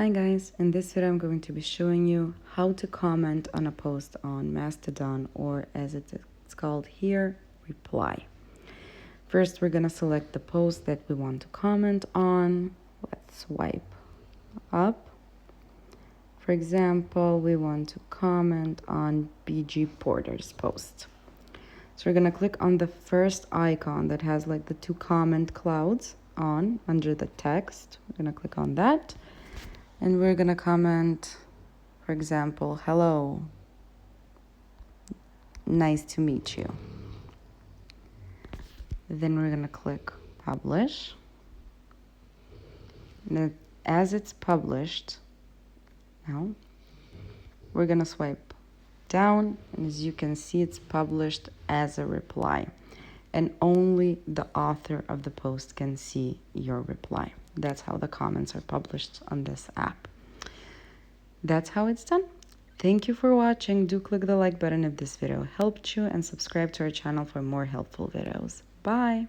Hi guys, in this video I'm going to be showing you how to comment on a post on Mastodon, or as it's called here, reply. First we're going to select the post that we want to comment on. Let's swipe up. For example, we want to comment on BG Porter's post. So we're going to click on the first icon that has like the two comment clouds on under the text. We're going to click on that. And we're going to comment, for example, hello, nice to meet you. Then we're going to click publish. And as it's published, now we're going to swipe down. And as you can see, it's published as a reply. And only the author of the post can see your reply. That's how the comments are published on this app. That's how it's done. Thank you for watching. Do click the like button if this video helped you and subscribe to our channel for more helpful videos. Bye!